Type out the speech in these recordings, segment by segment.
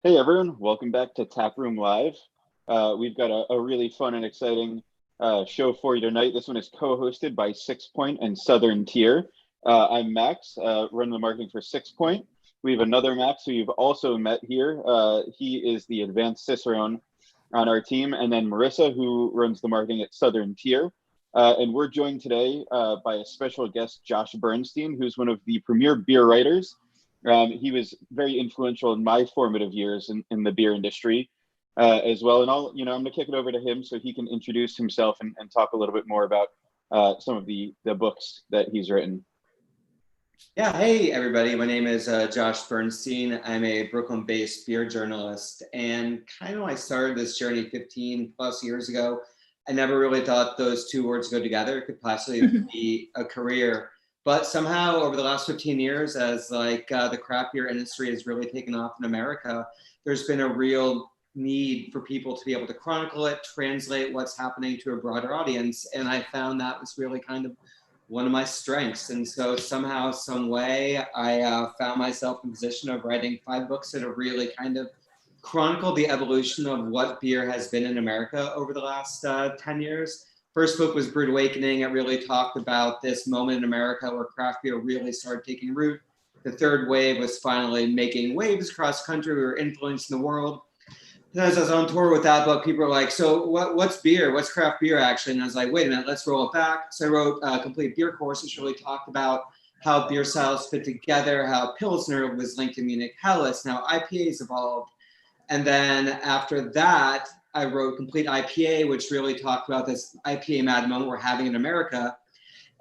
Hey everyone, welcome back to Taproom Live. We've got a really fun and exciting show for you tonight. This one is co-hosted by Sixpoint and Southern Tier. I'm Max, running the marketing for Sixpoint. We have another Max who you've also met here. He is the advanced Cicerone on our team, and then Marissa, who runs the marketing at Southern Tier. And we're joined today by a special guest, Josh Bernstein, who's one of the premier beer writers. He was very influential in my formative years in the beer industry as well. And I'm gonna kick it over to him so he can introduce himself and talk a little bit more about some of the books that he's written. Yeah, hey everybody. My name is Josh Bernstein. I'm a Brooklyn-based beer journalist, and I started this journey 15 plus years ago. I never really thought those two words go together. It could possibly be a career. But somehow over the last 15 years, as the craft beer industry has really taken off in America, there's been a real need for people to be able to chronicle it, translate what's happening to a broader audience. And I found that was really kind of one of my strengths. And so somehow, some way, I found myself in a position of writing 5 books that have really kind of chronicled the evolution of what beer has been in America over the last 10 years. First book was Brewed Awakening. It really talked about this moment in America where craft beer really started taking root. The third wave was finally making waves across the country. We were influencing the world. And as I was on tour with that book, people were like, so what's beer? What's craft beer actually? And I was like, wait a minute, let's roll it back. So I wrote a complete beer course, which really talked about how beer styles fit together, how Pilsner was linked to Munich Helles, now IPAs evolved. And then after that, I wrote Complete IPA, which really talked about this IPA mad moment we're having in America.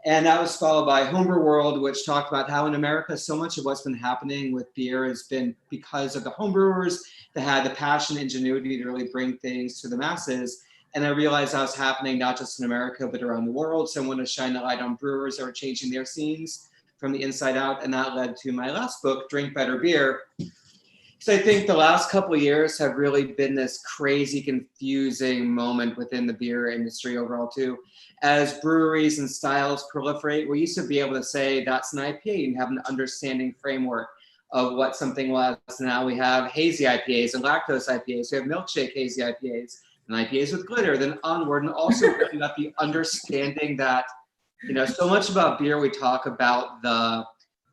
And that was followed by Homebrew World, which talked about how in America, so much of what's been happening with beer has been because of the homebrewers that had the passion and ingenuity to really bring things to the masses. And I realized that was happening not just in America, but around the world. So I wanted to shine a light on brewers that were changing their scenes from the inside out. And that led to my last book, Drink Better Beer. So I think the last couple of years have really been this crazy, confusing moment within the beer industry overall too. As breweries and styles proliferate, we used to be able to say that's an IPA and have an understanding framework of what something was. Now we have hazy IPAs and lactose IPAs. We have milkshake hazy IPAs and IPAs with glitter, then onward. And also we got the understanding that, so much about beer, we talk about the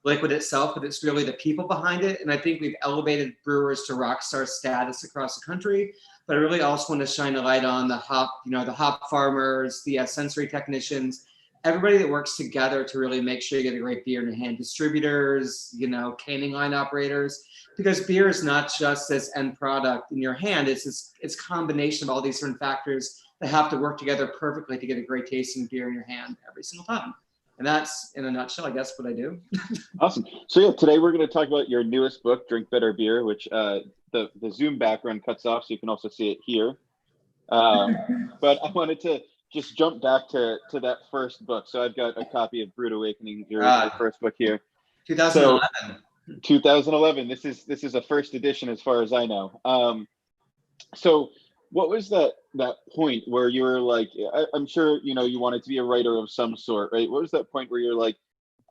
liquid itself, but it's really the people behind it. And I think we've elevated brewers to rock star status across the country. But I really also want to shine a light on the hop farmers, the sensory technicians, everybody that works together to really make sure you get a great beer in your hand. Distributors, canning line operators, because beer is not just this end product in your hand. It's combination of all these different factors that have to work together perfectly to get a great tasting beer in your hand every single time. And that's, in a nutshell, I guess, what I do. Awesome. So yeah, today we're going to talk about your newest book, Drink Better Beer, which the Zoom background cuts off, so you can also see it here. But I wanted to just jump back to that first book. So I've got a copy of Brewed Awakening, your first book here. 2011. So, 2011. This is a first edition as far as I know. So what was that point where you were like, I'm sure you wanted to be a writer of some sort, right? What was that point where you're like,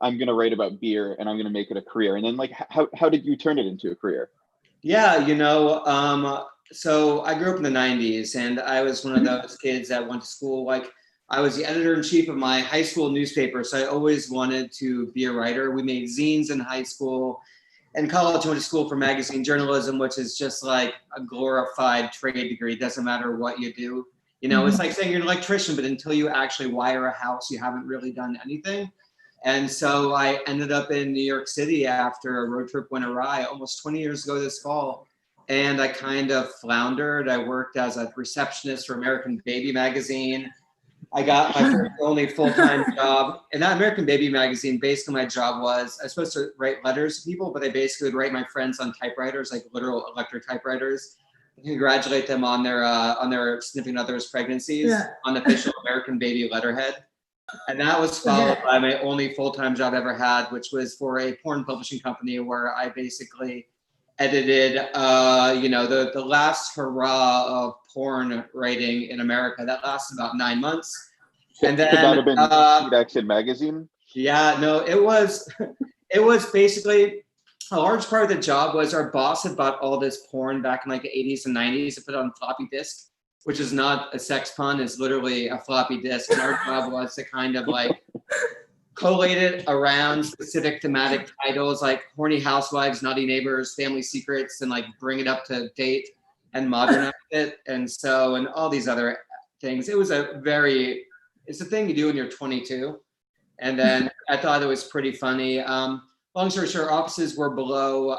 I'm gonna write about beer and I'm gonna make it a career? And then like how did you turn it into a career? Yeah, so I grew up in the 90s, and I was one of those kids that went to school. Like, I was the editor-in-chief of my high school newspaper, so I always wanted to be a writer. We made zines in high school. In college, I went to school for magazine journalism, which is just like a glorified trade degree. It doesn't matter what you do. It's like saying you're an electrician, but until you actually wire a house, you haven't really done anything. And so I ended up in New York City after a road trip went awry almost 20 years ago this fall. And I kind of floundered. I worked as a receptionist for American Baby magazine. I got my first only full-time job. In that American Baby magazine, basically my job was, I was supposed to write letters to people, but I basically would write my friends on typewriters, like literal electric typewriters, and congratulate them on their significant other's pregnancies, on the official American Baby letterhead. And that was followed by my only full-time job I ever had, which was for a porn publishing company where I basically edited, the last hurrah of porn writing in America. That lasted about 9 months. And then, could that have been Seed Action magazine? Yeah, no, it was basically, a large part of the job was our boss had bought all this porn back in like the 80s and 90s and put it on floppy disk, which is not a sex pun, it's literally a floppy disk. And our job was to kind of like collate it around specific thematic titles like Horny Housewives, Naughty Neighbors, Family Secrets, and like bring it up to date and modernize it. And all these other things. It's a thing you do when you're 22. And then I thought it was pretty funny. Long story short, offices were below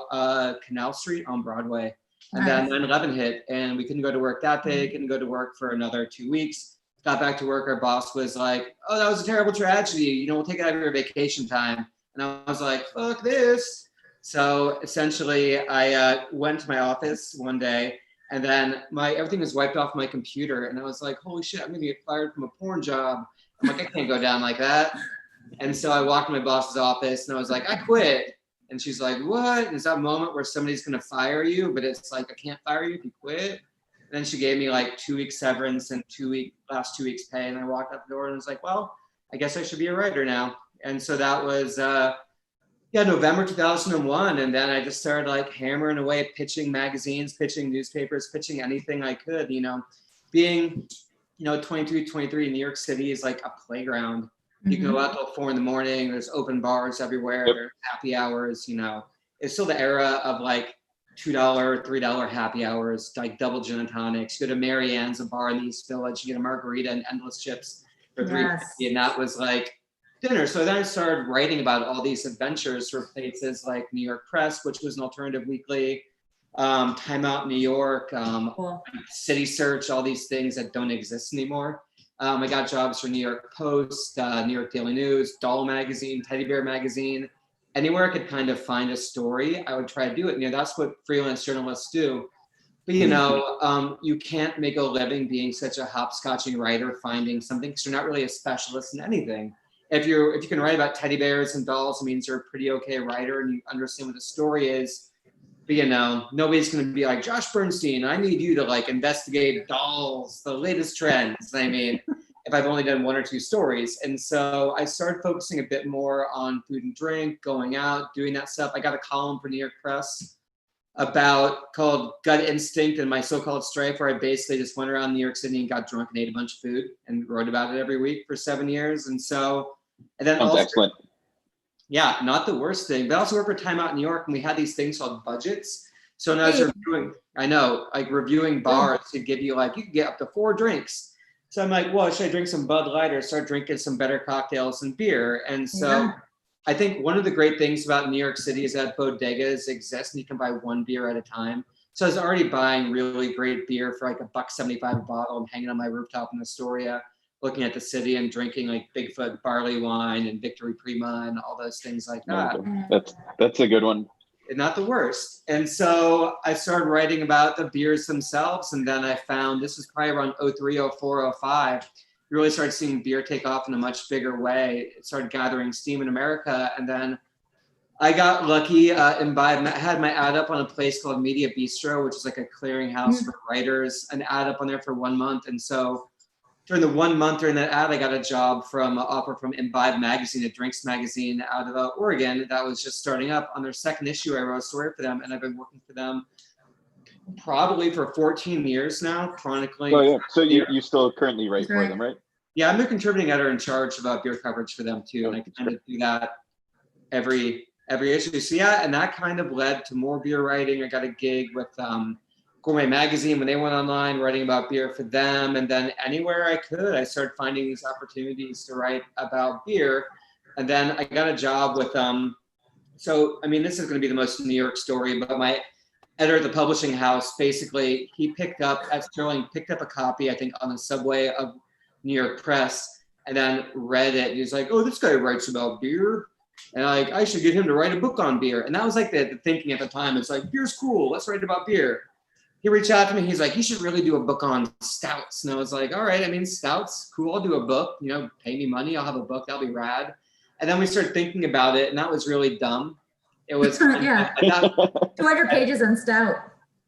Canal Street on Broadway. And then 9/11 hit and we couldn't go to work that day, couldn't go to work for another 2 weeks. Got back to work, our boss was like, oh, that was a terrible tragedy. We'll take it out of your vacation time. And I was like, fuck this. So essentially I went to my office one day and then everything was wiped off my computer. And I was like, holy shit, I'm gonna get fired from a porn job. I'm like, I can't go down like that. And so I walked to my boss's office and I was like, I quit. And she's like, what? And it's that moment where somebody's gonna fire you, but it's like, I can't fire you if you quit. And then she gave me like 2 weeks severance and last 2 weeks pay. And I walked out the door and was like, well, I guess I should be a writer now. And so that was, November 2001. And then I just started like hammering away, pitching magazines, pitching newspapers, pitching anything I could, being, 22, 23 in New York City is like a playground. You can go out till 4 a.m. There's open bars everywhere. There's happy hours, It's still the era of like $2, $3 happy hours, like double gin and tonics. You go to Mary Ann's, a bar in the East Village, you get a margarita and endless chips for $3.50, and that was like dinner. So then I started writing about all these adventures for places like New York Press, which was an alternative weekly, Time Out New York, City Search, all these things that don't exist anymore. I got jobs for New York Post, New York Daily News, Doll Magazine, Teddy Bear Magazine. Anywhere I could kind of find a story, I would try to do it. That's what freelance journalists do. But you can't make a living being such a hopscotching writer, finding something, because you're not really a specialist in anything. If you can write about teddy bears and dolls, it means you're a pretty okay writer and you understand what the story is. But nobody's going to be like, Josh Bernstein, I need you to like investigate dolls, the latest trends. If I've only done 1 or 2 stories. And so I started focusing a bit more on food and drink, going out, doing that stuff. I got a column for New York Press called Gut Instinct and My So-Called Strife, where I basically just went around New York City and got drunk and ate a bunch of food and wrote about it every week for 7 years. And then Sounds excellent. Yeah, not the worst thing. But I also worked for Time Out New York and we had these things called budgets. So now I was reviewing bars to give you you can get up to 4 drinks. So I'm like, well, should I drink some Bud Light or start drinking some better cocktails and beer? And so I think one of the great things about New York City is that bodegas exist and you can buy 1 beer at a time. So I was already buying really great beer for like $1.75 a bottle and hanging on my rooftop in Astoria, looking at the city and drinking like Bigfoot barley wine and Victory Prima and all those things like that. That's a good one. Not the worst. And so I started writing about the beers themselves. And then I found, this was probably around 03, 04, 05, you really started seeing beer take off in a much bigger way. It started gathering steam in America. And then I got lucky. I had my ad up on a place called Media Bistro, which is like a clearinghouse for writers, an ad up on there for 1 month. And so during the 1 month during that ad, I got a job offer from Imbibe Magazine, a drinks magazine out of Oregon that was just starting up. On their second issue, I wrote a story for them, and I've been working for them probably for 14 years now, chronicling. Oh yeah, so you still currently write for them, right? Yeah, I'm the contributing editor in charge about beer coverage for them too, and I kind of do that every issue. So yeah, and that kind of led to more beer writing. I got a gig with Gourmet Magazine when they went online, writing about beer for them. And then anywhere I could, I started finding these opportunities to write about beer. And then I got a job with, this is going to be the most New York story, but my editor at the publishing house, basically, he picked up a copy, I think, on the subway of New York Press, and then read it. And he was like, oh, this guy writes about beer. And I should get him to write a book on beer. And that was like the thinking at the time. It's like, beer's cool. Let's write about beer. He reached out to me. He's like, you should really do a book on stouts. And I was like, all right, stouts, cool. I'll do a book, pay me money. I'll have a book. That'll be rad. And then we started thinking about it. And that was really dumb. It was 200 pages on stout.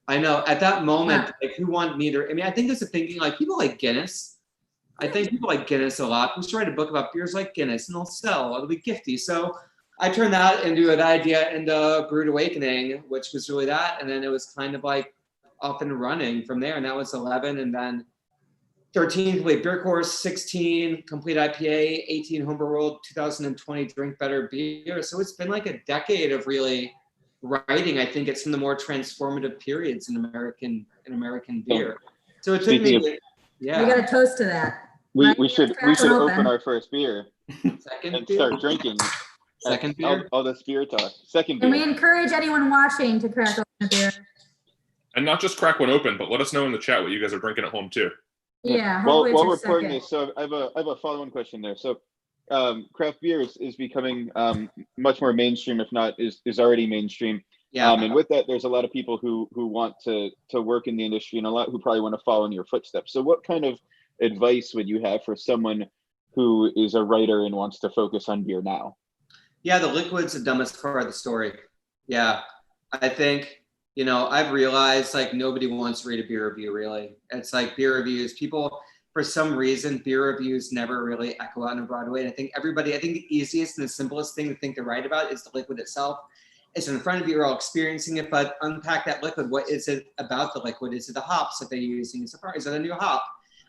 I know. At that moment, who wanted me to, I think there's a thinking people like Guinness. I think people like Guinness a lot. We should write a book about beers like Guinness and they'll sell. It'll be gifty. So I turned that idea into Brewed Awakening, which was really that. And then it was kind of like up and running from there. And that was 11. And then 13, complete beer course, 16, complete IPA, 18, homebrew world, 2020, drink better beer. So it's been like a decade of really writing. I think it's from the more transformative periods in American beer. So it took me, yeah. We got to toast to that. We should open our first beer and start drinking. Second beer? All this beer talk. Second beer. And we encourage anyone watching to crack open a beer. And not just crack one open, but let us know in the chat what you guys are drinking at home too. Yeah. While we're pouring this, so I have a follow-on question there. So craft beer is becoming much more mainstream, if not is already mainstream. Yeah. And with that, there's a lot of people who want to work in the industry, and a lot who probably want to follow in your footsteps. So what kind of advice would you have for someone who is a writer and wants to focus on beer now? Yeah, the liquid's the dumbest part of the story. Yeah, I think, I've realized like nobody wants to read a beer review really. It's like beer reviews, people, for some reason, beer reviews never really echo out in a broad way. And I think the easiest and the simplest thing to think to write about is the liquid itself. It's in front of you, you're all experiencing it, but unpack that liquid. What is it about the liquid? Is it the hops that they're using? Is it a new hop?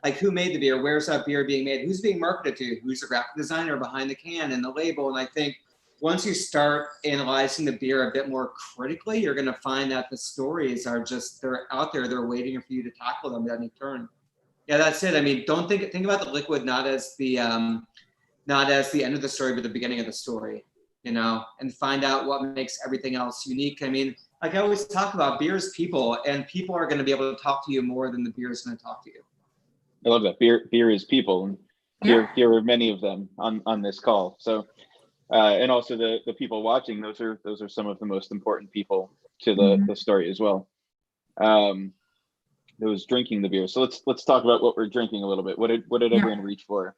Like who made the beer? Where's that beer being made? Who's being marketed to? Who's the graphic designer behind the can and the label? And I think once you start analyzing the beer a bit more critically, you're going to find that the stories are they're out there. They're waiting for you to tackle them at any turn. Yeah, that's it. I mean, don't think about the liquid not as the end of the story, but the beginning of the story, and find out what makes everything else unique. I mean, like I always talk about, beer is people, and people are going to be able to talk to you more than the beer is going to talk to you. I love that. Beer is people, and here are many of them on this call. So, and also the people watching, those are some of the most important people to the story as well. Those drinking the beer. So let's talk about what we're drinking a little bit. What did everyone reach for?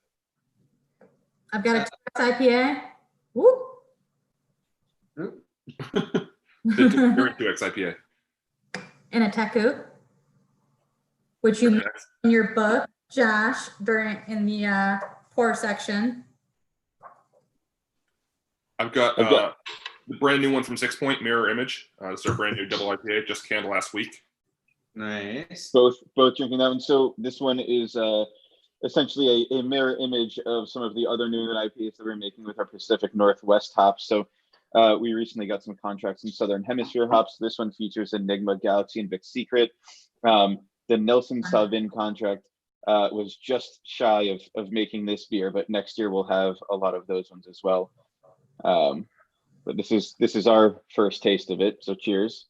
I've got a IPA. Woo. You're into XIPA. And a Taku, which you mentioned in your book, Josh, in the pour section. I've got the brand new one from Sixpoint, Mirror Image. It's our brand new double IPA, just canned last week. Nice. Both drinking that one. So this one is essentially a mirror image of some of the other New England IPAs that we're making with our Pacific Northwest hops. So we recently got some contracts in Southern Hemisphere hops. This one features Enigma, Galaxy, and Vic Secret. The Nelson Sauvin contract was just shy of making this beer, but next year we'll have a lot of those ones as well. But this is our first taste of it. So cheers.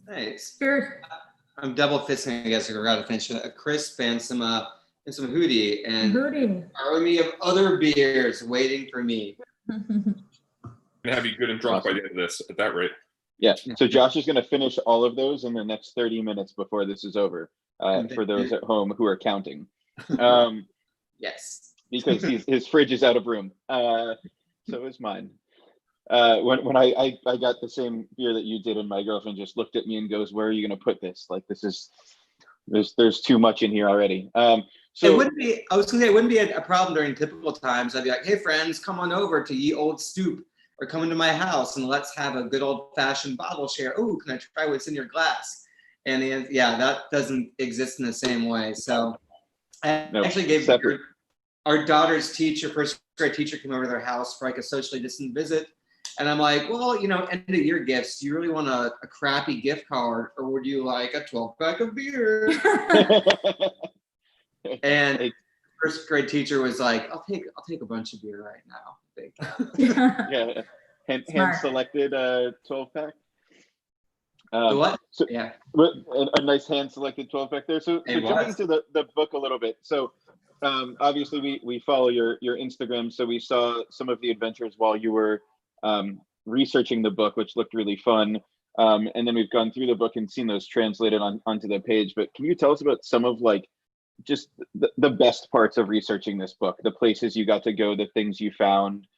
Nice. Cheers. I'm double fisting. I guess I forgot to finish a crisp and some hootie and an army of other beers waiting for me. And have you good and drunk by the end of this at that rate. Yeah. So Josh is going to finish all of those in the next 30 minutes before this is over. For those at home who are counting. Yes. Because his fridge is out of room. So is mine. When I got the same beer that you did, and my girlfriend just looked at me and goes, "Where are you going to put this? Like there's too much in here already." So it wouldn't be. I was going to say it wouldn't be a problem during typical times. I'd be like, "Hey friends, come on over to Ye Old Stoop, or come into my house and let's have a good old fashioned bottle share. Oh, can I try what's in your glass?" And that doesn't exist in the same way. So I actually gave our daughter's teacher, first grade teacher, came over to their house for like a socially distant visit. And I'm like, well, end of year gifts, do you really want a crappy gift card, or would you like a 12-pack of beer? And first grade teacher was like, I'll take a bunch of beer right now. Thank you. Yeah, hand selected 12-pack. What? So, yeah, a nice hand selected 12-pack there. So jumping into the book a little bit. So obviously we follow your Instagram, so we saw some of the adventures while you were researching the book, which looked really fun. And then we've gone through the book and seen those translated onto the page. But can you tell us about some of just the best parts of researching this book, the places you got to go, the things you found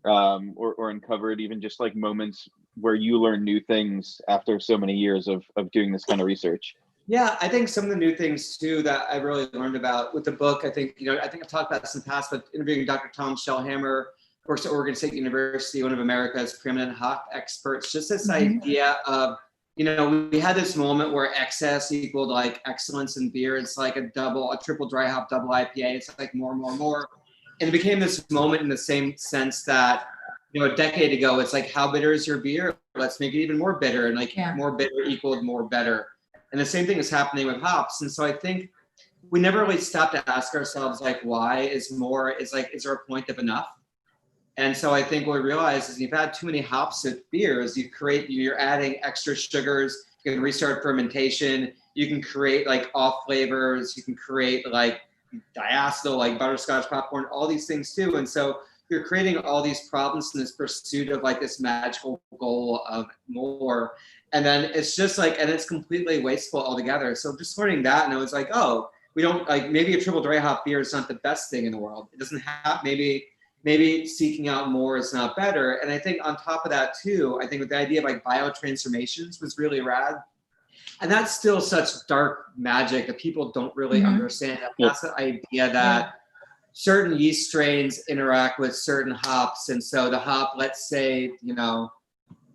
or uncovered, even just like moments where you learn new things after so many years of doing this kind of research? Yeah, I think some of the new things too that I really learned about with the book, I think I've talked about this in the past, but interviewing Dr. Tom Shellhammer works at Oregon State University, one of America's preeminent hop experts. Just this idea of, you know, we had this moment where excess equaled like excellence in beer. It's like a triple dry hop, double IPA. It's like more and more and more. And it became this moment in the same sense that, you know, a decade ago, it's like, how bitter is your beer? Let's make it even more bitter. And like more bitter equaled more better. And the same thing is happening with hops. And so I think we never really stopped to ask ourselves, like, why is there a point of enough? And so I think what we realize is you've had too many hops with beers, you're adding extra sugars, you can restart fermentation, you can create like off flavors, you can create like diacetyl, like butterscotch popcorn, all these things too. And so you're creating all these problems in this pursuit of like this magical goal of more. And then it's just like, and it's completely wasteful altogether. So just learning that, and I was like, oh, we don't like, maybe a triple dry hop beer is not the best thing in the world. It doesn't have, maybe seeking out more is not better. And I think on top of that too, I think with the idea of like biotransformations was really rad. And that's still such dark magic that people don't really understand. That's the idea that certain yeast strains interact with certain hops. And so the hop, let's say, you know,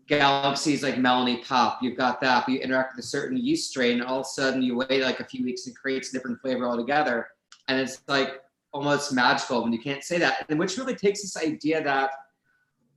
Galaxy's like Melanie Pop, you've got that, but you interact with a certain yeast strain, all of a sudden you wait like a few weeks and it creates a different flavor altogether. And it's like almost magical when you can't say that. And which really takes this idea that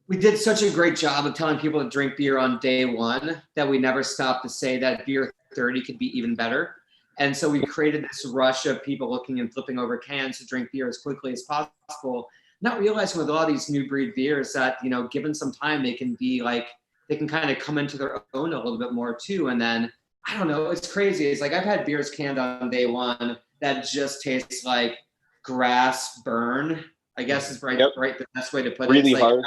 we did such a great job of telling people to drink beer on day one that we never stopped to say that beer 30 could be even better. And so we created this rush of people looking and flipping over cans to drink beer as quickly as possible, not realizing with a lot of these new breed beers that, you know, given some time, they can be like, they can kind of come into their own a little bit more too. And then, I don't know, it's crazy. It's like, I've had beers canned on day one that just tastes like grass burn, I guess is right the best way to put it. Really it's like, harsh.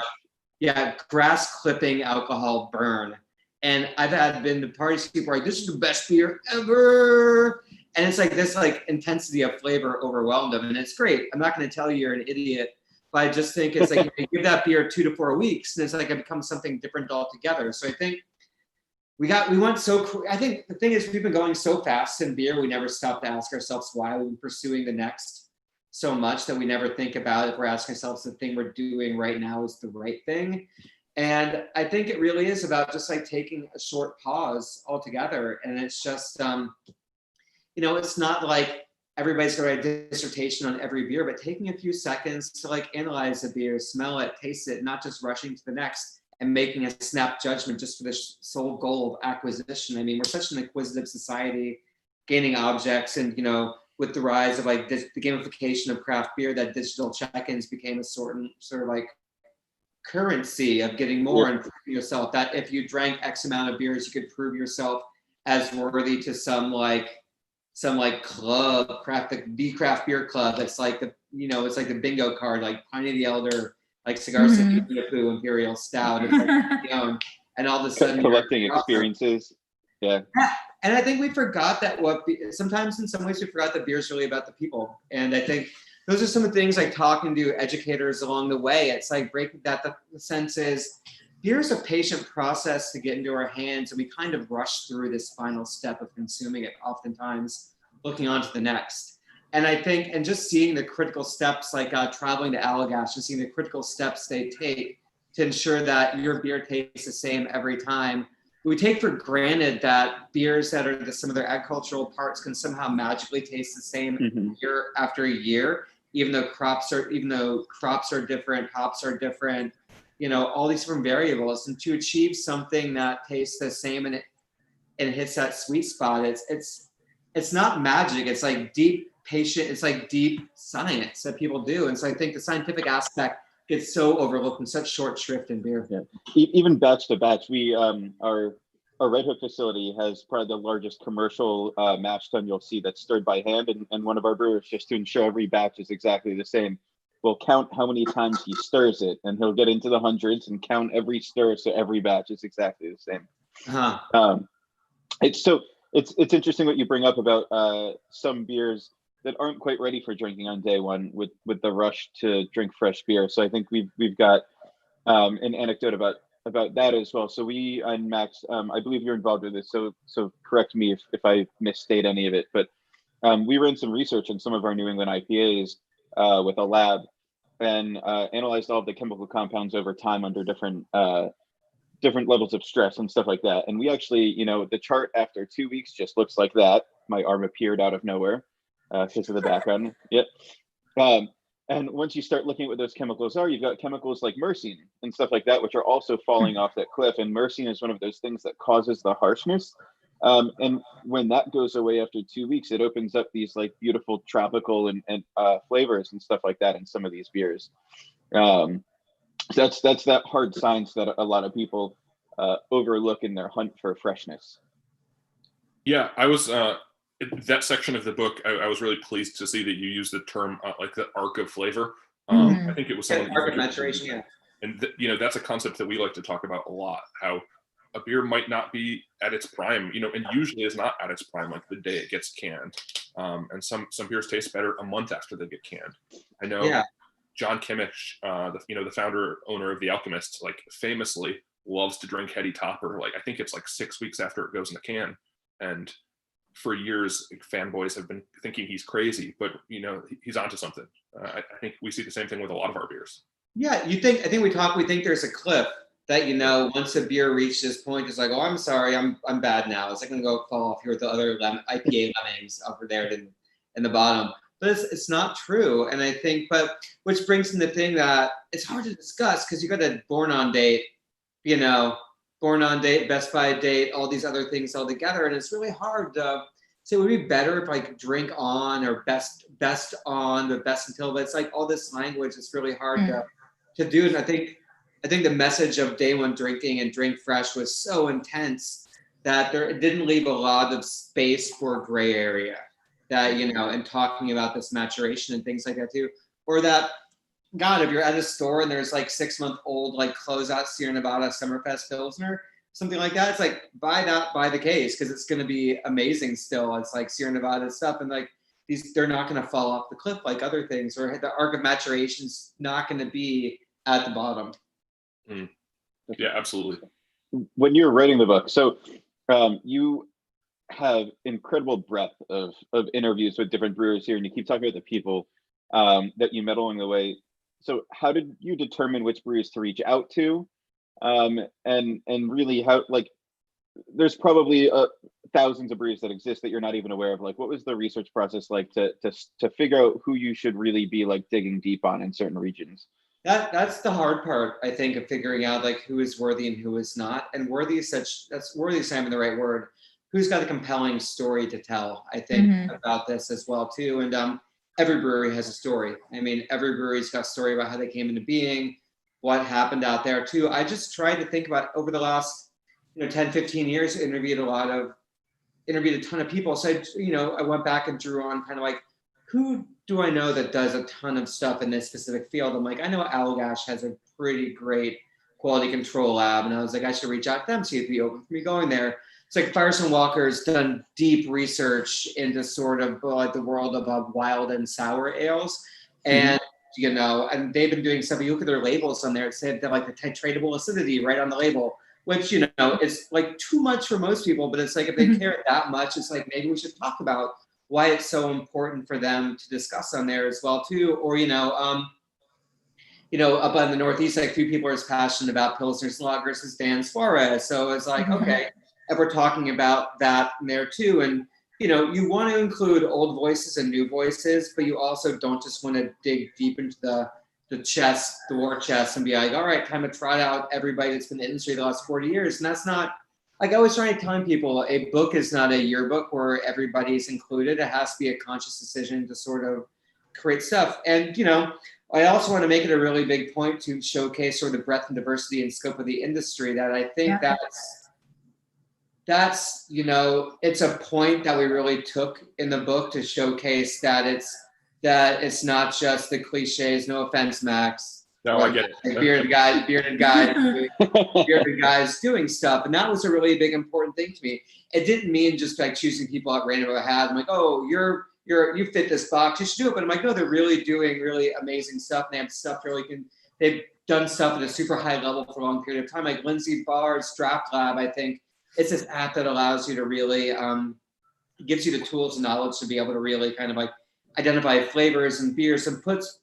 Yeah, grass clipping alcohol burn. And I've been to parties, people are like, this is the best beer ever. And it's like this like intensity of flavor overwhelmed them. And it's great. I'm not going to tell you you're an idiot, but I just think it's like, you give that beer 2 to 4 weeks and it's like, it becomes something different altogether. So I think I think the thing is we've been going so fast in beer, we never stop to ask ourselves why we've been pursuing the next so much that we never think about if we're asking ourselves the thing we're doing right now is the right thing. And I think it really is about just like taking a short pause altogether. And it's just, you know, it's not like everybody's going to write a dissertation on every beer, but taking a few seconds to like analyze a beer, smell it, taste it, not just rushing to the next and making a snap judgment just for the sole goal of acquisition. I mean, we're such an acquisitive society, gaining objects, and, you know, with the rise of like the gamification of craft beer, that digital check-ins became a sort of like currency of getting more and proving yourself, that if you drank X amount of beers, you could prove yourself as worthy to some club, the craft beer club. That's like the, you know, it's like the bingo card, like Pliny the Elder, like Cigar City, Imperial Stout, it's like, you know, and all of a sudden collecting experiences. Yeah. And I think we forgot that sometimes in some ways we forgot that beer is really about the people. And I think those are some of the things like talking to educators along the way. It's like breaking that the sense is beer is a patient process to get into our hands, and we kind of rush through this final step of consuming it, oftentimes looking on to the next. And I think, and just seeing the critical steps, like traveling to Allagash, just seeing the critical steps they take to ensure that your beer tastes the same every time. We take for granted that beers that are some of their agricultural parts can somehow magically taste the same year after year, even though crops are different, hops are different, you know, all these different variables. And to achieve something that tastes the same and it hits that sweet spot, it's not magic. It's like deep patient. It's like deep science that people do. And so I think the scientific aspect gets so overlooked in such short shrift in beer. Yeah. Even batch to batch, we our Red Hook facility has probably the largest commercial mash tun you'll see that's stirred by hand, and one of our brewers, just to ensure every batch is exactly the same, will count how many times he stirs it, and he'll get into the hundreds and count every stir, so every batch is exactly the same. It's interesting what you bring up about some beers that aren't quite ready for drinking on day one with the rush to drink fresh beer. So I think we've got an anecdote about that as well. So we and Max, I believe you're involved with this, so correct me if I misstate any of it, but we ran some research on some of our New England IPAs with a lab, and analyzed all of the chemical compounds over time under different levels of stress and stuff like that. And we actually, you know, the chart after 2 weeks just looks like that. My arm appeared out of nowhere because of the background. Yep. And once you start looking at what those chemicals are, you've got chemicals like myrcene and stuff like that, which are also falling off that cliff. And myrcene is one of those things that causes the harshness. And when that goes away after 2 weeks, it opens up these like beautiful tropical and flavors and stuff like that in some of these beers. That's that hard science that a lot of people overlook in their hunt for freshness. Yeah, I was that section of the book. I was really pleased to see that you used the term like the arc of flavor. I think it was some arc of maturation. Yeah, and you know, that's a concept that we like to talk about a lot. How a beer might not be at its prime, you know, and usually is not at its prime like the day it gets canned. And some beers taste better a month after they get canned. I know. Yeah. John Kimmich, the founder owner of The Alchemist, like famously loves to drink Heady Topper. Like I think it's like 6 weeks after it goes in the can, and for years fanboys have been thinking he's crazy, but you know he's onto something. I think we see the same thing with a lot of our beers. Yeah, I think we think there's a cliff that, you know, once a beer reaches this point, it's like, oh, I'm sorry, I'm bad now. It's like gonna go fall off here with the other IPA lemmings over there in the bottom. But it's not true. And I think, but which brings in the thing that it's hard to discuss because you got a born on date, Best By date, all these other things all together. And it's really hard to say, would it be better if like drink on or best on, the best until, but it's like all this language, it's really hard to do. And I think the message of day one drinking and drink fresh was so intense that it didn't leave a lot of space for gray area. That, you know, and talking about this maturation and things like that too. Or that, God, if you're at a store and there's like 6-month-old like closeout Sierra Nevada Summerfest Pilsner, something like that, it's like buy the case because it's going to be amazing still. It's like Sierra Nevada stuff, and like they're not going to fall off the cliff like other things, or the arc of maturation's not going to be at the bottom. Yeah, absolutely. When you were writing the book, so you have incredible breadth of interviews with different brewers here, and you keep talking about the people that you met along the way. So how did you determine which brewers to reach out to, and really how, like, there's probably thousands of breweries that exist that you're not even aware of. Like, what was the research process like to figure out who you should really be like digging deep on in certain regions? That's the hard part, I think, of figuring out like who is worthy and who is not. And worthy is not even the right word. Who's got a compelling story to tell, I think, about this as well, too. And every brewery has a story. I mean, every brewery's got a story about how they came into being, what happened out there, too. I just tried to think about over the last, 10, 15 years, interviewed a ton of people. So, I went back and drew on kind of like, who do I know that does a ton of stuff in this specific field? I'm like, I know Allagash has a pretty great quality control lab. And I was like, I should reach out to them, see if it'd be open for me going there. It's like Firestone Walker's done deep research into sort of like the world of wild and sour ales. And, and they've been doing stuff. You look at their labels on there, it said that like the titratable acidity right on the label, which, is like too much for most people, but it's like, if they care that much, it's like, maybe we should talk about why it's so important for them to discuss on there as well too. Or, up in the Northeast, like few people are as passionate about Pilsner's lagers as Dan Suarez. So it's like, okay, if we're talking about that in there too. And, you want to include old voices and new voices, but you also don't just want to dig deep into the war chest and be like, all right, time to trot out everybody that's been in the industry the last 40 years. And that's not, like I was trying to tell people, a book is not a yearbook where everybody's included. It has to be a conscious decision to sort of create stuff. And, I also want to make it a really big point to showcase sort of the breadth and diversity and scope of the industry, that I think that's, it's a point that we really took in the book to showcase that it's not just the cliches, no offense, Max. No, I get it. Bearded guys doing stuff. And that was a really big important thing to me. It didn't mean just like choosing people at random of a hat. I'm like, oh, you fit this box, you should do it. But I'm like, no, they're really doing really amazing stuff. They have stuff they've done stuff at a super high level for a long period of time. Like Lindsay Barr's Draft Lab, I think it's this app that allows you to really, gives you the tools and knowledge to be able to really kind of like identify flavors and beers and puts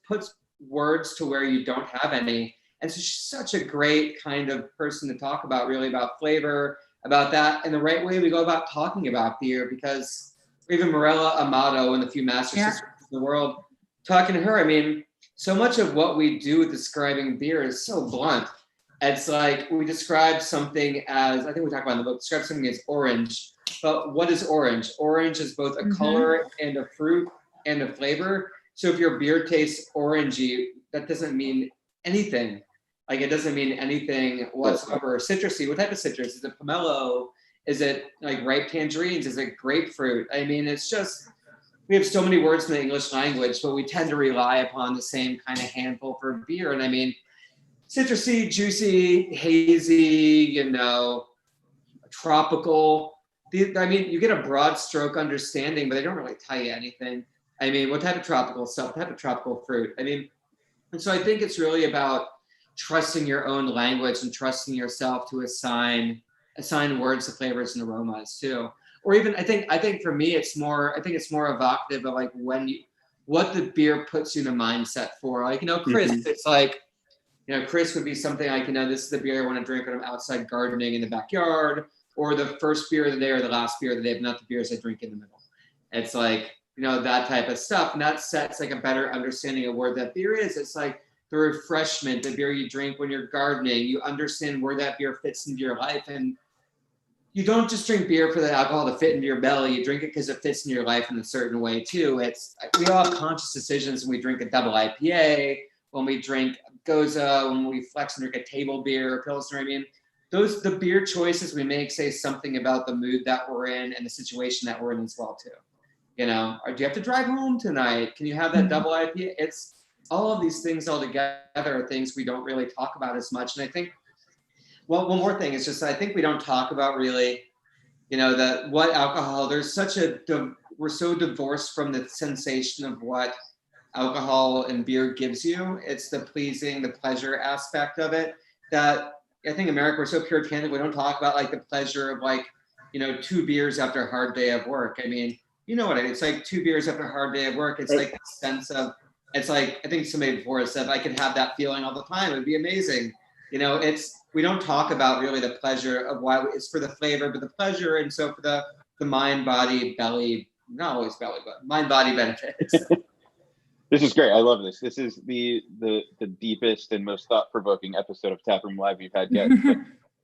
words to where you don't have any. And so she's such a great kind of person to talk about, really, about flavor, about that, and the right way we go about talking about beer, because even Morella Amato and the few master sisters in the world, talking to her, I mean, so much of what we do with describing beer is so blunt. It's like we describe something as, I think we talk about in the book, describe something as orange, but what is orange? Orange is both a color and a fruit and a flavor. So if your beer tastes orangey, that doesn't mean anything. Like, it doesn't mean anything whatsoever. Citrusy, what type of citrus? Is it pomelo? Is it like ripe tangerines? Is it grapefruit? I mean, it's just, we have so many words in the English language, but we tend to rely upon the same kind of handful for beer. And I mean, citrusy, juicy, hazy, tropical. I mean, you get a broad stroke understanding, but they don't really tell you anything. I mean, what type of tropical stuff, what type of tropical fruit? I mean, and so I think it's really about trusting your own language and trusting yourself to assign words to flavors and aromas too. Or even, I think for me, it's more evocative of like what the beer puts you in a mindset for. Like, Chris, it's like, Chris would be something like, this is the beer I want to drink when I'm outside gardening in the backyard, or the first beer of the day or the last beer of the day, but not the beers I drink in the middle. It's like, that type of stuff. And that sets like a better understanding of where that beer is. It's like the refreshment, the beer you drink when you're gardening, you understand where that beer fits into your life. And you don't just drink beer for the alcohol to fit into your belly. You drink it because it fits in your life in a certain way too. We all have conscious decisions when we drink a double IPA, when we drink Goza, when we flex and drink a table beer or Pilsner. I mean, the beer choices we make say something about the mood that we're in and the situation that we're in as well too. Or do you have to drive home tonight? Can you have that double IPA? It's all of these things all together are things we don't really talk about as much. And I think, well, one more thing is just, I think we don't talk about really, what alcohol, we're so divorced from the sensation of what alcohol and beer gives you. It's the pleasure aspect of it that I think in America, we're so puritanic. We don't talk about like the pleasure of like, 2 beers after a hard day of work. I mean, you know what I mean? It's like 2 beers after a hard day of work. It's like the sense of, it's like, I think somebody before said, I could have that feeling all the time. It'd be amazing. We don't talk about really the pleasure of why it's for the flavor, but the pleasure. And so for the mind, body, belly, not always belly, but mind, body benefits. This is great. I love this. This is the deepest and most thought-provoking episode of Taproom Live we've had yet.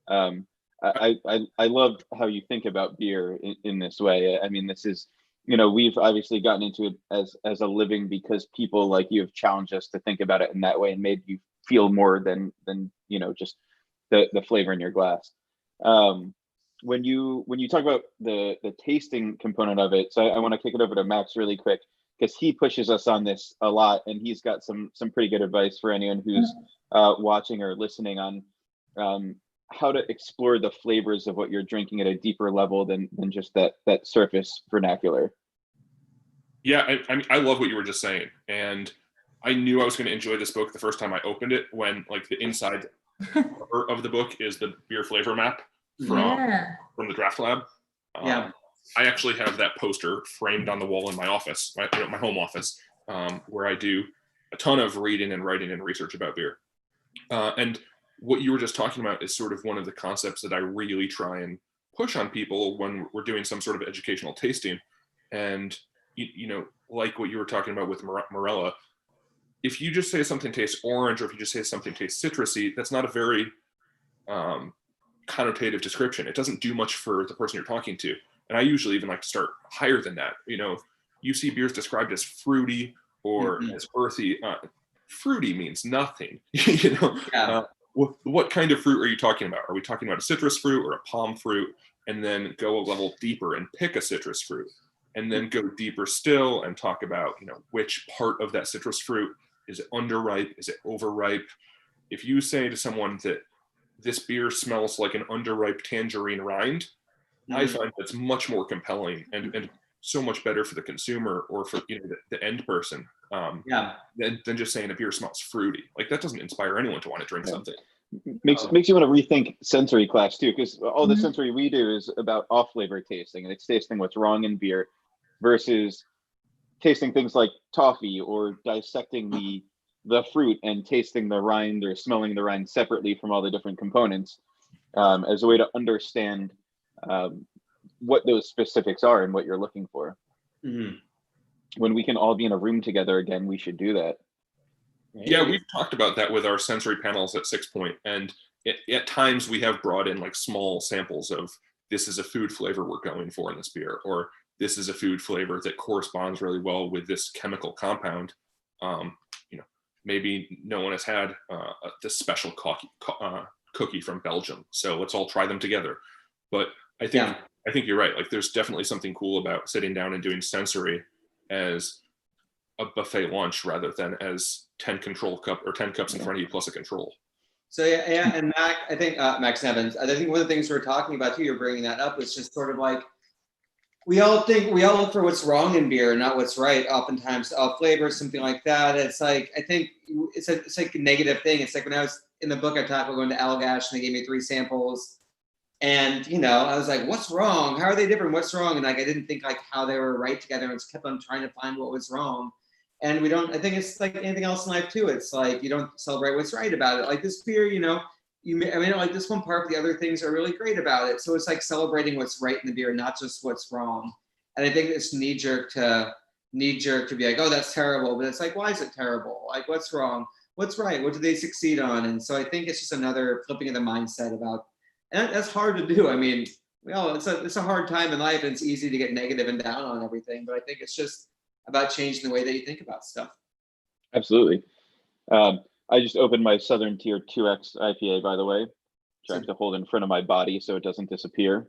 I love how you think about beer in this way. I mean, this is, we've obviously gotten into it as a living because people like you have challenged us to think about it in that way and made you feel more than just the flavor in your glass. When you talk about the tasting component of it, so I want to kick it over to Max really quick, because he pushes us on this a lot, and he's got some pretty good advice for anyone who's watching or listening on how to explore the flavors of what you're drinking at a deeper level than just that surface vernacular. Yeah, I love what you were just saying, and I knew I was going to enjoy this book the first time I opened it, when like the inside cover of the book is the beer flavor map from the Draft Lab. I actually have that poster framed on the wall in my office, my home office, where I do a ton of reading and writing and research about beer. And what you were just talking about is sort of one of the concepts that I really try and push on people when we're doing some sort of educational tasting. And, like what you were talking about with Morella, if you just say something tastes orange, or if you just say something tastes citrusy, that's not a very connotative description. It doesn't do much for the person you're talking to. And I usually even like to start higher than that. You see beers described as fruity or as earthy. Fruity means nothing. What kind of fruit are you talking about? Are we talking about a citrus fruit or a palm fruit? And then go a level deeper and pick a citrus fruit, and then go deeper still and talk about, which part of that citrus fruit is it underripe? Is it overripe? If you say to someone that this beer smells like an underripe tangerine rind, I find that's much more compelling and so much better for the consumer or for the end person than just saying a beer smells fruity. Like, that doesn't inspire anyone to want to drink something. Makes you want to rethink sensory class too, because all the sensory we do is about off flavor tasting, and it's tasting what's wrong in beer versus tasting things like toffee or dissecting the fruit and tasting the rind or smelling the rind separately from all the different components, as a way to understand what those specifics are and what you're looking for. Mm-hmm. When we can all be in a room together again, we should do that. Yeah, we've talked about that with our sensory panels at Sixpoint, and at times we have brought in like small samples of, this is a food flavor we're going for in this beer, or this is a food flavor that corresponds really well with this chemical compound. Maybe no one has had this special cookie from Belgium, so let's all try them together. But I think you're right. Like, there's definitely something cool about sitting down and doing sensory as a buffet lunch rather than as 10 control cup or 10 cups in front of you plus a control. So yeah, and Mac, I think Max Evans, I think one of the things we're talking about too, you're bringing that up, is just sort of like, we all look for what's wrong in beer, not what's right. Oftentimes, flavor, something like that. It's like, I think it's like a negative thing. It's like when I was in the book, I talked about going to Allagash and they gave me 3 samples, and I was like, what's wrong? How are they different? What's wrong? And like, I didn't think like how they were right together, and kept on trying to find what was wrong. And we don't. I think it's like anything else in life too. It's like you don't celebrate what's right about it. Like this beer, like this one part, but the other things are really great about it. So it's like celebrating what's right in the beer, not just what's wrong. And I think it's knee jerk to be like, oh, that's terrible. But it's like, why is it terrible? Like, what's wrong? What's right? What did they succeed on? And so I think it's just another flipping of the mindset about, and that's hard to do. I mean, it's a hard time in life, and it's easy to get negative and down on everything. But I think it's just about changing the way that you think about stuff. Absolutely. I just opened my Southern Tier 2X IPA, by the way, which I have to hold in front of my body so it doesn't disappear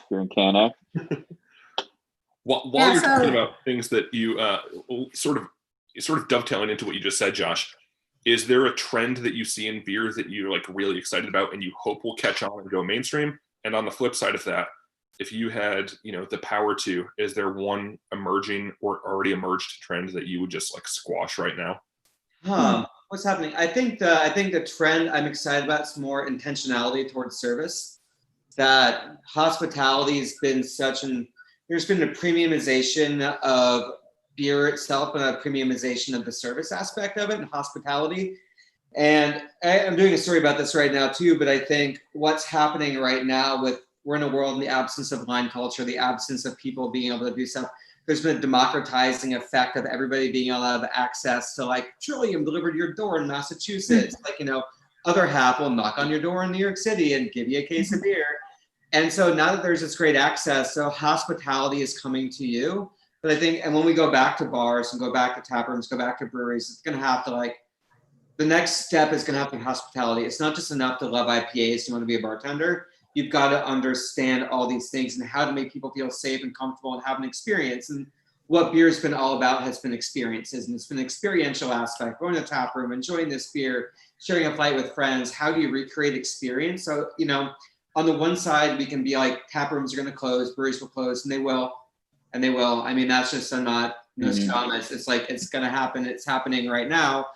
here in Canac. While you're talking about things that you sort of dovetailing into what you just said, Josh, is there a trend that you see in beer that you're like really excited about and you hope will catch on and go mainstream? And on the flip side of that, if you had, the power to, is there one emerging or already emerged trend that you would just like squash right now? What's happening? I think the trend I'm excited about is more intentionality towards service. That hospitality has been there's been a premiumization of beer itself and a premiumization of the service aspect of it and hospitality. And I'm doing a story about this right now too, but I think what's happening right now we're in a world in the absence of line culture, the absence of people being able to do stuff. There's been a democratizing effect of everybody being able to have access to like Trillium delivered to your door in Massachusetts. Like, other half will knock on your door in New York City and give you a case of beer. And so now that there's this great access, so hospitality is coming to you. But I think, and when we go back to bars and go back to tap rooms, go back to breweries, it's going to have to the next step is going to have to be hospitality. It's not just enough to love IPAs, you want to be a bartender. You've got to understand all these things and how to make people feel safe and comfortable and have an experience. And what beer's been all about has been experiences, and it's been an experiential aspect. Going to the tap room, enjoying this beer, sharing a flight with friends. How do you recreate experience? So, on the one side, we can be like, tap rooms are going to close, breweries will close, and they will. I mean, that's just not comments. It's like, it's going to happen. It's happening right now.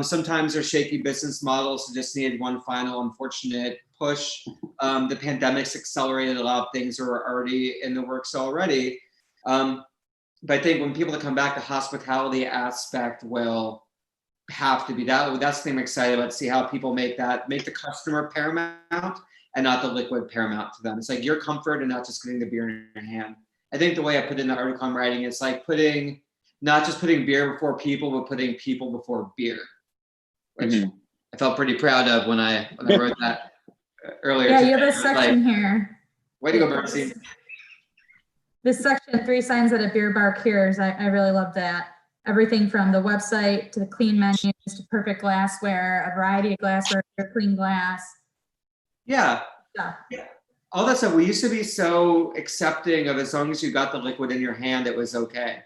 Sometimes there's shaky business models that just needed one final unfortunate push. The pandemic's accelerated a lot of things that were already in the works already. But I think when people come back, the hospitality aspect will have to be that. That's the thing I'm excited about, to see how people make the customer paramount and not the liquid paramount to them. It's like your comfort and not just getting the beer in your hand. I think the way I put in the article I'm writing, it's like not just putting beer before people, but putting people before beer, which I felt pretty proud of when I wrote that earlier. Yeah, you have a section here. Way to go, Bernstein. This section, 3 signs that a beer bar cares. I really love that. Everything from the website to the clean menus to perfect glassware, a variety of glassware, clean glass. Yeah. All that stuff. We used to be so accepting of, as long as you got the liquid in your hand, it was okay.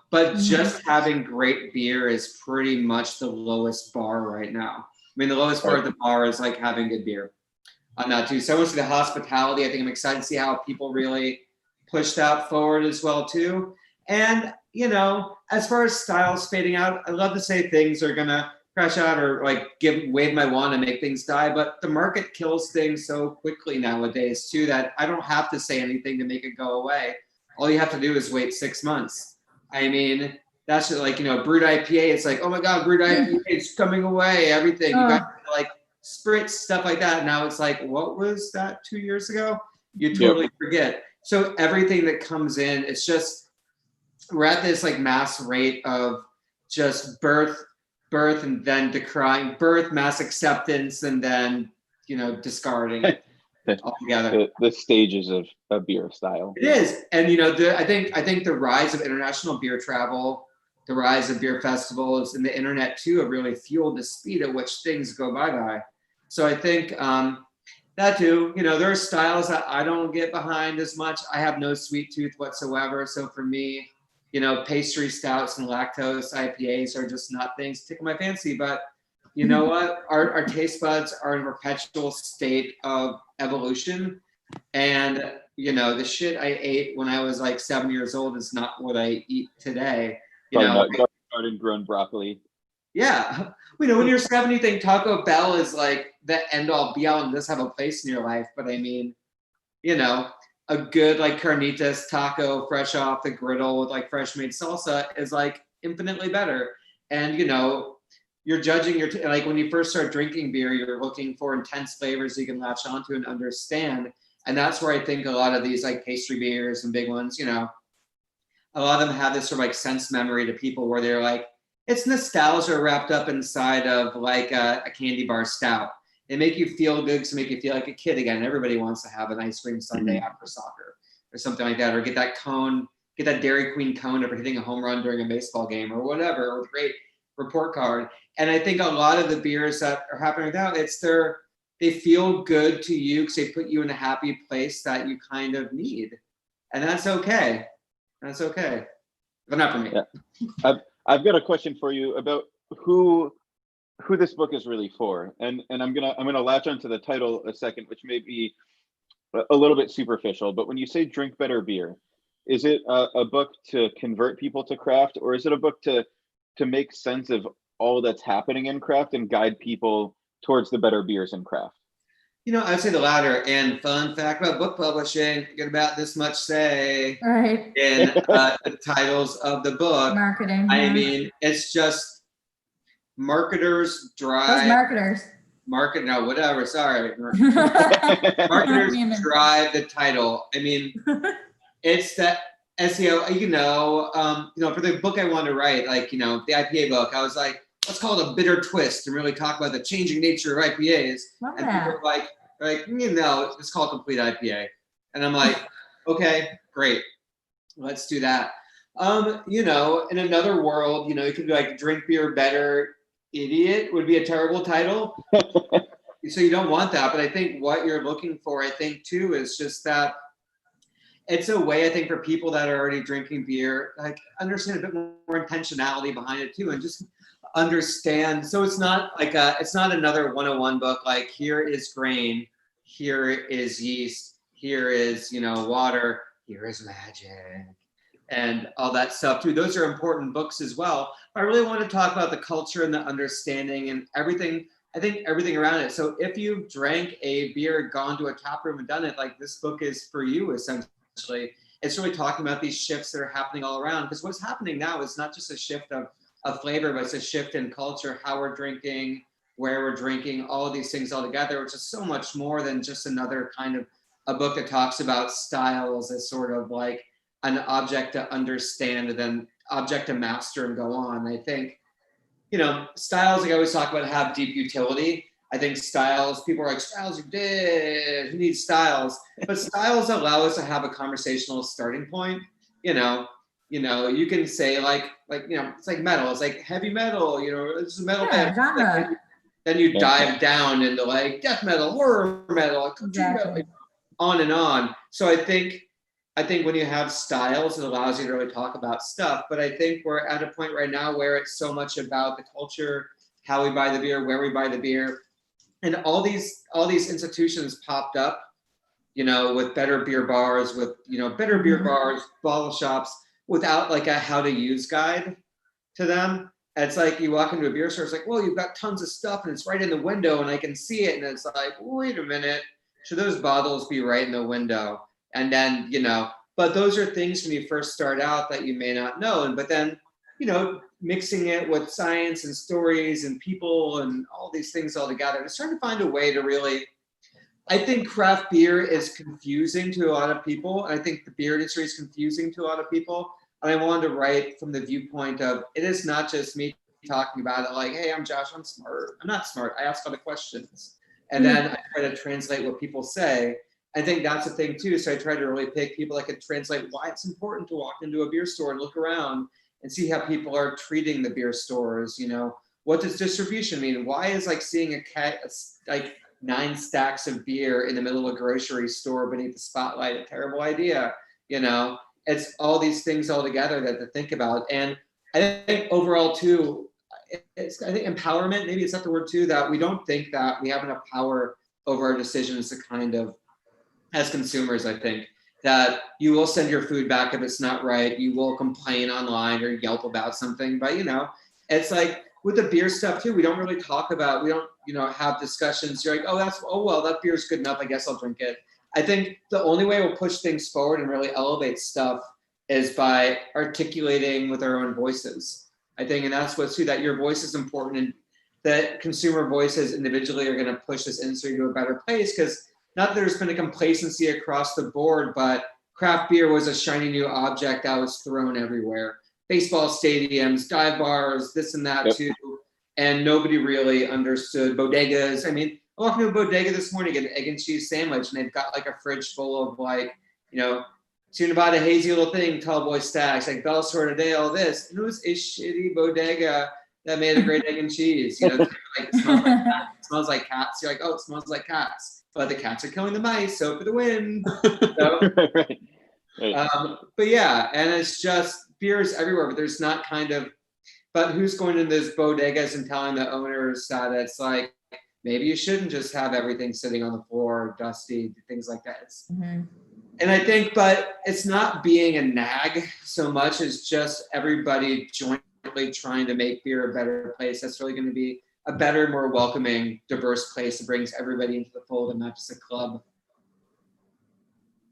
But just having great beer is pretty much the lowest bar right now. I mean, the lowest bar at the bar is like having good beer on that too. So I want to see the hospitality. I think I'm excited to see how people really push that forward as well too. And, as far as styles fading out, I love to say things are going to crash out or like wave my wand and make things die. But the market kills things so quickly nowadays too, that I don't have to say anything to make it go away. All you have to do is wait 6 months. I mean, that's like, brewed IPA. It's like, oh my God, brewed IPA is coming away. Everything you got like spritz, stuff like that. Now it's like, what was that 2 years ago? You totally forget. So everything that comes in, it's just, we're at this like mass rate of just birth, and then decrying, birth, mass acceptance, and then, discarding altogether. The stages of a beer style. It is. And, I think the rise of international beer travel, the rise of beer festivals, and the internet too have really fueled the speed at which things go by. So I think that too, there are styles that I don't get behind as much. I have no sweet tooth whatsoever. So for me, pastry stouts and lactose IPAs are just not things tickle my fancy. But you know what? Our taste buds are in a perpetual state of evolution. And, the shit I ate when I was like 7 years old is not what I eat today. Garden grown broccoli. Yeah. When you're 7, you think Taco Bell is like the end all be all and does have a place in your life. But I mean, a good like carnitas taco fresh off the griddle with like fresh made salsa is like infinitely better. And, you're judging like when you first start drinking beer, you're looking for intense flavors you can latch onto and understand. And that's where I think a lot of these like pastry beers and big ones, a lot of them have this sort of like sense memory to people where they're like, it's nostalgia wrapped up inside of like a candy bar stout. They make you feel good to make you feel like a kid again. Everybody wants to have an ice cream sundae after soccer or something like that, or get that cone, get that Dairy Queen cone after hitting a home run during a baseball game or whatever, or a great report card. And I think a lot of the beers that are happening now, they feel good to you because they put you in a happy place that you kind of need. And that's okay. That's okay. But not for me. Yeah. I've got a question for you about who this book is really for. And I'm gonna latch onto the title a second, which may be a little bit superficial, but when you say drink better beer, is it a book to convert people to craft, or is it a book to make sense of all that's happening in craft and guide people towards the better beers in craft? I'd say the latter. And fun fact about book publishing, you get about this much say Right. in the titles of the book. Marketing. I mean, it's just marketers drive. Those marketers. Whatever. Sorry. Marketers drive the title. I mean, it's that SEO, for the book I wanted to write, like, the IPA book, I was like, let's call it a bitter twist and really talk about the changing nature of IPAs. Love and that. people are like, it's called complete IPA. And I'm like, okay, great. Let's do that. In another world, you could be like drink beer better, idiot would be a terrible title. So you don't want that. But I think what you're looking for, I think too, is just that it's a way, I think, for people that are already drinking beer, like understand a bit more intentionality behind it too, and just understand. So it's not like it's not another 101 book, like here is grain, here is yeast, here is, water, here is magic, and all that stuff too. Those are important books as well. I really want to talk about the culture and the understanding and everything. I think everything around it. So if you've drank a beer, gone to a tap room and done it, like this book is for you essentially. It's really talking about these shifts that are happening all around, because what's happening now is not just a shift of flavor, but it's a shift in culture, how we're drinking, where we're drinking, all of these things all together, which is so much more than just another kind of a book that talks about styles as sort of like an object to understand and then object to master and go on. I think, styles, like I always talk about, have deep utility. I think styles, people are like, styles are dead, who needs styles? But styles allow us to have a conversational starting point. You can say like, it's like metal, it's like heavy metal, it's a metal band. Genre. Then you dive down into like death metal, horror metal, Exactly. on and on. So I think when you have styles, it allows you to really talk about stuff. But I think we're at a point right now where it's so much about the culture, how we buy the beer, where we buy the beer. And all these institutions popped up, with better beer bars, better beer bars, bottle shops, without like a how to use guide to them. And it's like you walk into a beer store, it's like, well, you've got tons of stuff and it's right in the window and I can see it. And it's like, wait a minute, should those bottles be right in the window? And then, but those are things when you first start out that you may not know. But then mixing it with science and stories and people and all these things all together. Just trying to find a way to really, I think craft beer is confusing to a lot of people. I think the beer industry is confusing to a lot of people. And I wanted to write from the viewpoint of, it is not just me talking about it like, hey, I'm Josh, I'm smart. I'm not smart. I ask all the questions. And then I try to translate what people say. I think that's the thing too. So I try to really pick people that can translate why it's important to walk into a beer store and look around and see how people are treating the beer stores. What does distribution mean? Why is like seeing like 9 stacks of beer in the middle of a grocery store beneath the spotlight a terrible idea? It's all these things all together that to think about. And I think overall too, I think empowerment, maybe it's not the word too, that we don't think that we have enough power over our decisions to kind of, as consumers, I think that you will send your food back if it's not right. You will complain online or Yelp about something, but it's like with the beer stuff too, we don't really talk about, we don't, have discussions. You're like, oh, well, that beer's good enough. I guess I'll drink it. I think the only way we'll push things forward and really elevate stuff is by articulating with our own voices. I think, and that's what's too, that your voice is important and that consumer voices individually are going to push this industry to a better place. Because not that there's been a complacency across the board, but craft beer was a shiny new object that was thrown everywhere. Baseball stadiums, dive bars, this and that too. And nobody really understood bodegas. I mean, I walked into a bodega this morning, get an egg and cheese sandwich, and they've got like a fridge full of like, soon about a hazy little thing, tall boy stacks, like Bell Sort of Day, all this. And it was a shitty bodega that made a great egg and cheese. It smells like cats. You're like, oh, it smells like cats. But the cats are killing the mice, so for the win. Right. But yeah, and it's just beers everywhere, but there's not but who's going into those bodegas and telling the owners that it's like, maybe you shouldn't just have everything sitting on the floor, dusty, things like that. And I think, but it's not being a nag so much as just everybody jointly trying to make beer a better place. That's really going to be a better, more welcoming, diverse place that brings everybody into the fold and not just a club.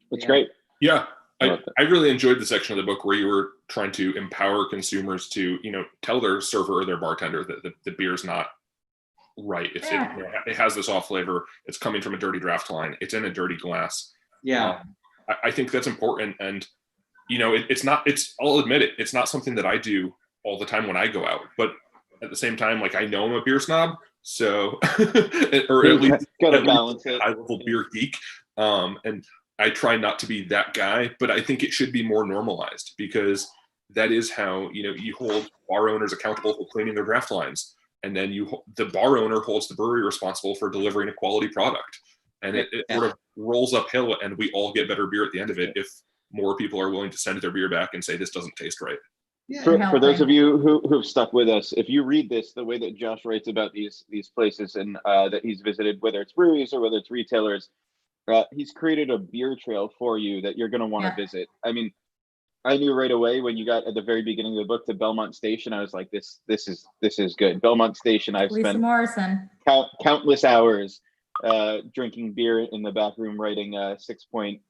That's great. Yeah. I really enjoyed the section of the book where you were trying to empower consumers to, tell their server or their bartender that the beer's not right. It has this off flavor. It's coming from a dirty draft line. It's in a dirty glass. Yeah. I think that's important. And, I'll admit it, it's not something that I do all the time when I go out, but at the same time, like I know I'm a beer snob. So, or at least gotta balance it. High level beer geek. And I try not to be that guy, but I think it should be more normalized because that is how, you hold bar owners accountable for cleaning their draft lines. And then the bar owner holds the brewery responsible for delivering a quality product. And it sort of rolls uphill and we all get better beer at the end of it if more people are willing to send their beer back and say, this doesn't taste right. Yeah, for those of you who've stuck with us, if you read this, the way that Josh writes about these places and that he's visited, whether it's breweries or whether it's retailers, he's created a beer trail for you that you're going to want to visit. I mean, I knew right away when you got at the very beginning of the book to Belmont Station, I was like, this is good. Belmont Station, I've Lisa spent Morrison. countless hours drinking beer in the back room, writing Sixpoint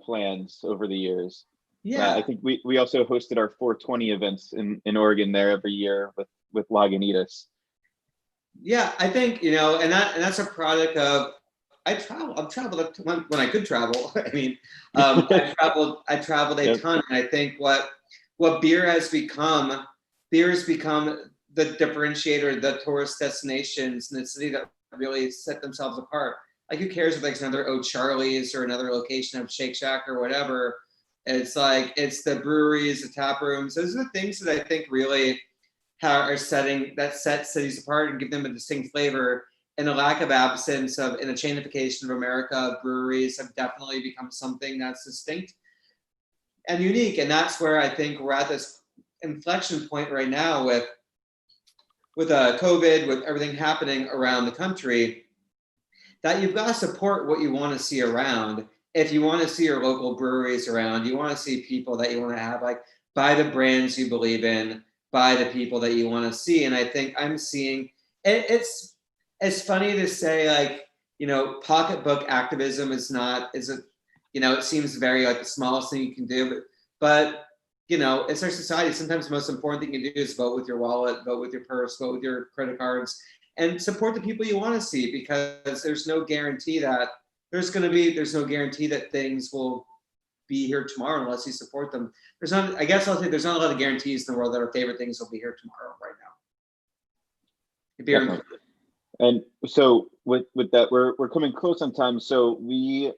plans over the years. Yeah, I think we also hosted our 420 events in Oregon there every year with Lagunitas. Yeah, I think and that's a product of I've traveled when I could travel. I mean, I traveled a ton, and I think what beer has become the differentiator, the tourist destinations in the city that really set themselves apart. Like, who cares if like another O'Charlie's or another location of Shake Shack or whatever? It's like, it's the breweries, the tap rooms. Those are the things that I think really set cities apart and give them a distinct flavor. And the lack of absence in the chainification of America, breweries have definitely become something that's distinct and unique. And that's where I think we're at this inflection point right now with COVID, with everything happening around the country, that you've got to support what you want to see around. If you want to see your local breweries around, you want to see people that you want to have, like, buy the brands you believe in, buy the people that you want to see. And I think I'm seeing it's funny to say, like, pocketbook activism it seems very like the smallest thing you can do, but you know, it's our society. Sometimes the most important thing you can do is vote with your wallet, vote with your purse, vote with your credit cards, and support the people you want to see, because there's no guarantee that there's no guarantee that things will be here tomorrow unless you support them. I guess I'll say there's not a lot of guarantees in the world that our favorite things will be here tomorrow right now. And so with that, we're coming close on time. So we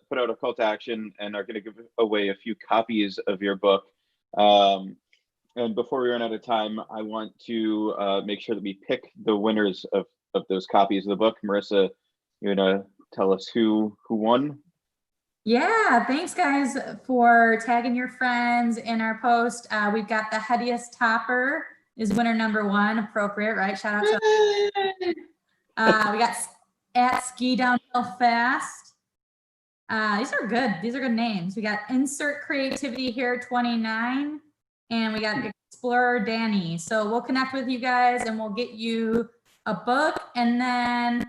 put out a call to action and are going to give away a few copies of your book. And before we run out of time, I want to make sure that we pick the winners of those copies of the book. Marissa, you're gonna tell us who won? Yeah, thanks guys for tagging your friends in our post. We've got the headiest topper is winner number 1, appropriate, right? Shout out to we got at Ski Downhill Fast. These are good names. We got Insert Creativity here 29, and we got Explorer Danny. So we'll connect with you guys and we'll get you a book. And then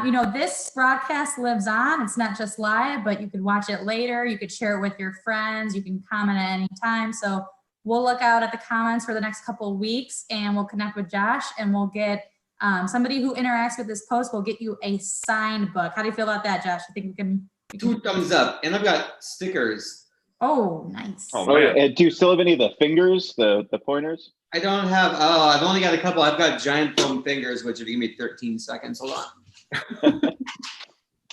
you know, this broadcast lives on. It's not just live, but you could watch it later. You could share it with your friends. You can comment at any time. So we'll look out at the comments for the next couple of weeks, and we'll connect with Josh, and we'll get somebody who interacts with this post will get you a signed book. How do you feel about that, Josh? I think we can 2 thumbs up. And I've got stickers. Oh, nice. Oh, man. And do you still have any of the fingers, the pointers? I don't have, I've only got a couple. I've got giant foam fingers, which if you give me 13 seconds, hold on.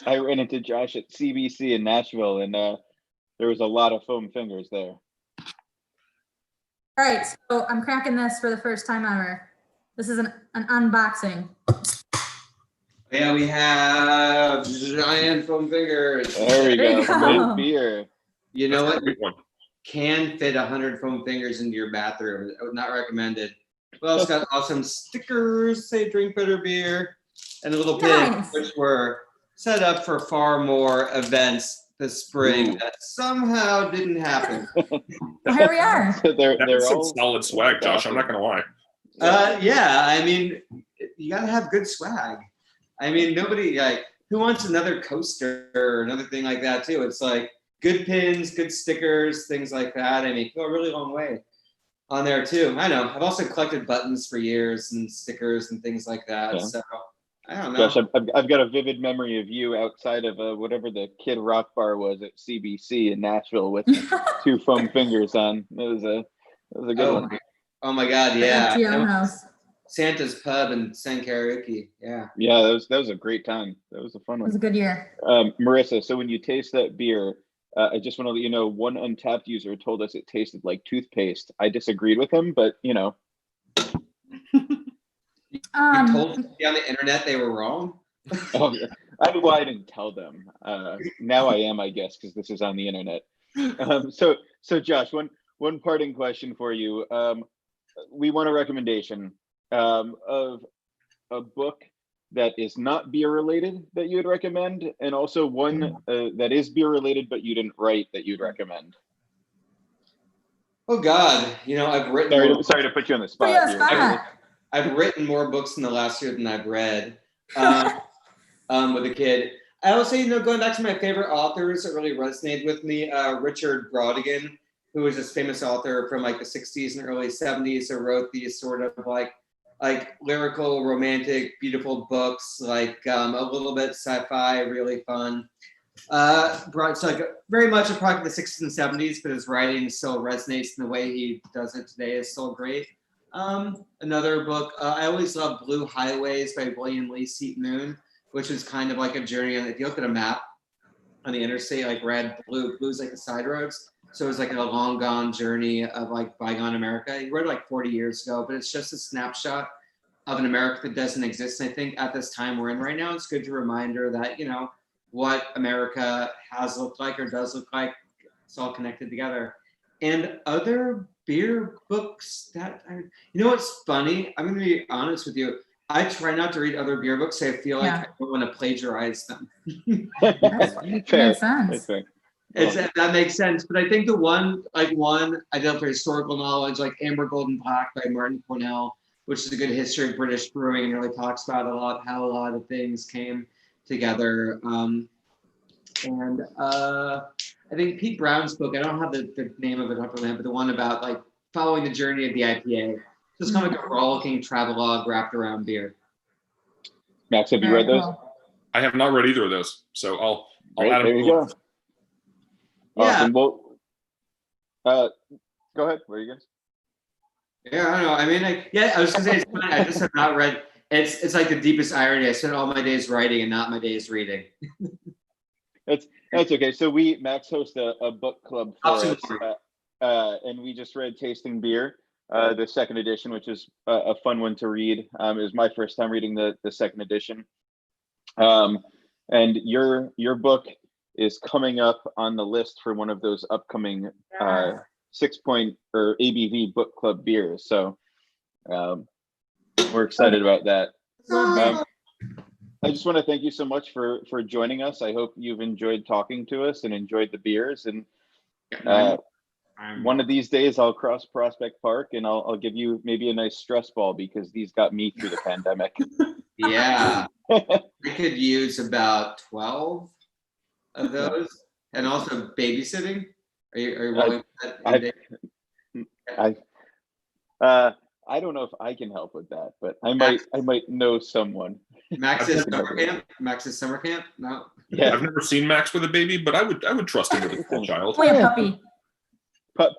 I ran into Josh at CBC in Nashville, and there was a lot of foam fingers there. All right, so I'm cracking this for the first time ever. This is an unboxing. Yeah, we have giant foam fingers. There we There go. you go. Good beer. You know That's what? a big one. Can fit 100 foam fingers into your bathroom. Not recommended. We also got awesome stickers, say drink better beer, and a little pin, Nice. which were set up for far more events this spring that somehow didn't happen. Well, here we are. So they're That's some all solid swag, Josh. I'm not gonna lie. Yeah, I mean, you gotta have good swag. I mean, nobody who wants another coaster or another thing like that too? It's like good pins, good stickers, things like that. I mean, go a really long way on there too. I know. I've also collected buttons for years and stickers and things like that. Yeah. So I don't know. Gosh, I've got a vivid memory of you outside of whatever the Kid Rock bar was at CBC in Nashville with 2 foam fingers on. That was a good one. Oh my God, yeah. FGL house. Santa's Pub and sang karaoke. Yeah. Yeah, that was a great time. That was a fun It was a one. good year. Marissa, so when you taste that beer, I just want to let you know, one Untapped user told us it tasted like toothpaste. I disagreed with him, but you know. You told me on the internet they were wrong? Oh, I didn't tell them. Now I am, I guess, because this is on the internet. So Josh, one parting question for you. We want a recommendation of a book that is not beer related that you would recommend, and also one that is beer related but you didn't write that you'd recommend. Oh God, you know, I've written. Sorry to put you on the spot. Put you on the here. spot. I've written more books in the last year than I've read with a kid. I also, you know, going back to my favorite authors that really resonated with me, Richard Brautigan, who was this famous author from like the 60s and early 70s, who wrote these sort of like lyrical, romantic, beautiful books, like a little bit sci-fi, really fun. It's like very much a product of the 60s and 70s, but his writing still resonates, and the way he does it today is still great. Another book, I always love Blue Highways by William Lee Seat-Moon, which is kind of like a journey on, if you look at a map on the interstate, like red, blue's like the side roads. So it was like a long gone journey of like bygone America. He wrote it like 40 years ago, but it's just a snapshot of an America that doesn't exist. And I think at this time we're in right now, it's good to reminder that, you know, what America has looked like or does look like, it's all connected together. And other beer books that you know what's funny? I'm going to be honest with you. I try not to read other beer books. So I feel like I don't want to plagiarize them. Fair. Makes sense. That's fair. That makes sense. But I think the one I did for historical knowledge, like Amber Golden Black by Martin Cornell, which is a good history of British brewing and really talks about how a lot of things came together. I think Pete Brown's book. I don't have the name of it up on that, but the one about like following the journey of the IPA. Just kind of like a rollicking travelogue wrapped around beer. Max, have you Very read those? cool. I have not read either of those, so I'll Great, add them. there you go. Yeah. Awesome. Well, go ahead. Where are you guys? Yeah, I don't know. I mean, I was gonna say it's funny. I just have not read. It's like the deepest irony. I spent all my days writing and not my days reading. That's okay. So Max hosts a book club for us, and we just read Tasting Beer, the second edition, which is a fun one to read. It was my first time reading the second edition. And your book is coming up on the list for one of those upcoming Sixpoint or ABV book club beers. So we're excited about that. I just want to thank you so much for joining us. I hope you've enjoyed talking to us and enjoyed the beers. And one of these days I'll cross Prospect Park and I'll give you maybe a nice stress ball because these got me through the pandemic. Yeah, I could use about 12 of those, and also babysitting. Are you willing to I don't know if I can help with that, but I might know someone. Max's summer camp? No. Yeah, I've never seen Max with a baby, but I would trust him with a small child. Oh, yeah, puppy.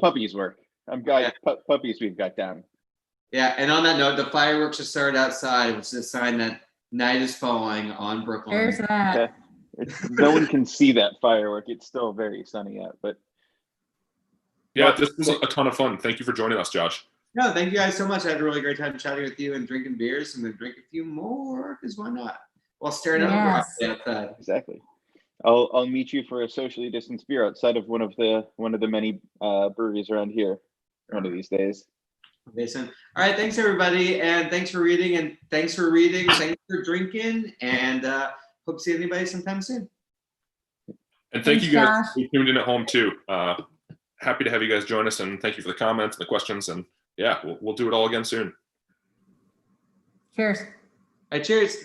Puppies work. Puppies we've got down. Yeah, and on that note, the fireworks are started outside, which is a sign that night is falling on Brooklyn. There's that. No one can see that firework. It's still very sunny out, but yeah, this was a ton of fun. Thank you for joining us, Josh. No, thank you guys so much. I had a really great time chatting with you and drinking beers. I'm going to drink a few more because why not? While staring out outside. Exactly. I'll meet you for a socially distanced beer outside of one of the many breweries around here one of these days. Jason. All right, thanks everybody, and thanks for reading, and thanks for drinking, and hope to see anybody sometime soon. And thank Thanks, you guys Josh. who tuned in at home too. Happy to have you guys join us, and thank you for the comments and the questions. And yeah, we'll do it all again soon. Cheers. All right, cheers.